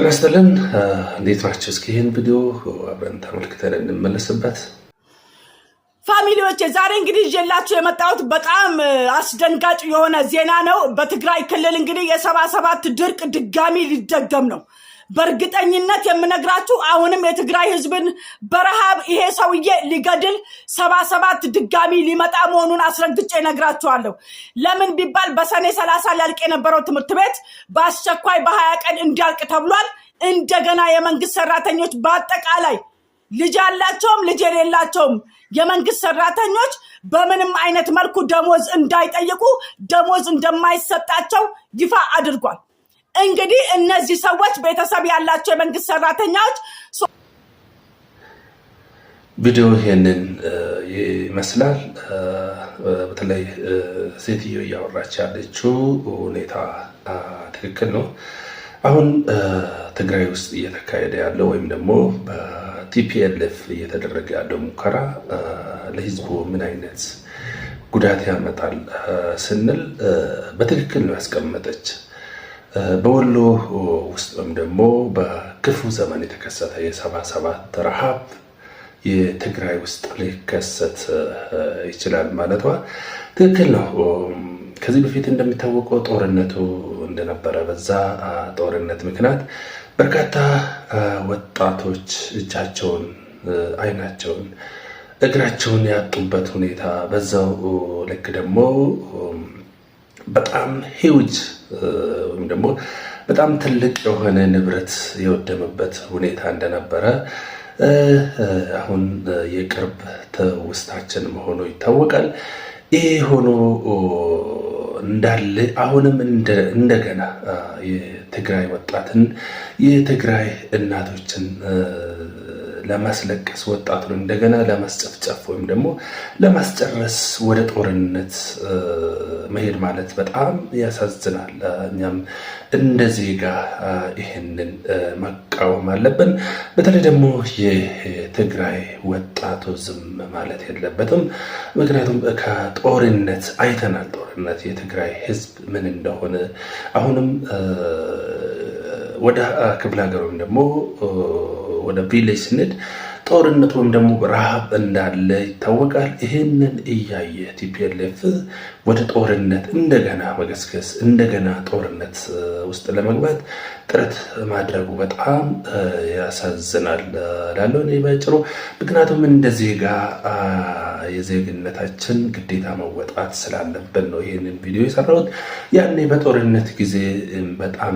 ተነስተልን እንዴት ናችሁ? እስኪ ይሄን ቪዲዮ አብረን ተመልክተን እንመለስበት። ፋሚሊዎች ዛሬ እንግዲህ ይዤላችሁ የመጣሁት በጣም አስደንጋጭ የሆነ ዜና ነው። በትግራይ ክልል እንግዲህ የ77 ድርቅ ድጋሚ ሊደገም ነው። በእርግጠኝነት የምነግራችሁ አሁንም የትግራይ ህዝብን በረሃብ ይሄ ሰውዬ ሊገድል 77 ድጋሚ ሊመጣ መሆኑን አስረግጬ እነግራችኋለሁ። ለምን ቢባል በሰኔ 30 ሊያልቅ የነበረው ትምህርት ቤት በአስቸኳይ በ20 ቀን እንዲያልቅ ተብሏል። እንደገና የመንግስት ሰራተኞች በአጠቃላይ ልጅ ያላቸውም ልጅ የሌላቸውም የመንግስት ሰራተኞች በምንም አይነት መልኩ ደሞዝ እንዳይጠይቁ ደሞዝ እንደማይሰጣቸው ይፋ አድርጓል። እንግዲህ እነዚህ ሰዎች ቤተሰብ ያላቸው የመንግስት ሰራተኞች ቪዲዮ ይሄንን ይመስላል። በተለይ ሴትዮ እያወራች ያለችው ሁኔታ ትክክል ነው። አሁን ትግራይ ውስጥ እየተካሄደ ያለው ወይም ደግሞ በቲፒኤልኤፍ እየተደረገ ያለው ሙከራ ለህዝቡ ምን አይነት ጉዳት ያመጣል ስንል በትክክል ነው ያስቀመጠች። በወሎ ውስጥ ወይም ደግሞ በክፉ ዘመን የተከሰተ የ77 ረሃብ የትግራይ ውስጥ ሊከሰት ይችላል ማለቷ ትክክል ነው። ከዚህ በፊት እንደሚታወቀው ጦርነቱ እንደነበረ በዛ ጦርነት ምክንያት በርካታ ወጣቶች እጃቸውን፣ አይናቸውን፣ እግራቸውን ያጡበት ሁኔታ በዛው ልክ ደግሞ በጣም ሂውጅ ወይም ደግሞ በጣም ትልቅ የሆነ ንብረት የወደመበት ሁኔታ እንደነበረ አሁን የቅርብ ትውስታችን መሆኑ ይታወቃል። ይሄ ሆኖ እንዳለ አሁንም እንደገና የትግራይ ወጣትን የትግራይ እናቶችን ለማስለቀስ ወጣቱን እንደገና ለማስጨፍጨፍ ወይም ደግሞ ለማስጨረስ ወደ ጦርነት መሄድ ማለት በጣም ያሳዝናል። እኛም እንደ ዜጋ ይህንን መቃወም አለብን። በተለይ ደግሞ የትግራይ ወጣቱ ዝም ማለት የለበትም። ምክንያቱም ከጦርነት አይተናል። ጦርነት የትግራይ ህዝብ ምን እንደሆነ አሁንም ወደ ክፍለ ሀገር ወይም ደግሞ ወደ ቪሌጅ ስንሄድ ጦርነት ወይም ደግሞ ረሃብ እንዳለ ይታወቃል። ይህንን እያየ ቲፒኤልኤፍ ወደ ጦርነት እንደገና መገስገስ እንደገና ጦርነት ውስጥ ለመግባት ጥረት ማድረጉ በጣም ያሳዝናል ላለው እኔ ባጭሩ። ምክንያቱም እንደ ዜጋ የዜግነታችን ግዴታ መወጣት ስላለብን ነው ይህንን ቪዲዮ የሰራሁት። ያኔ በጦርነት ጊዜ በጣም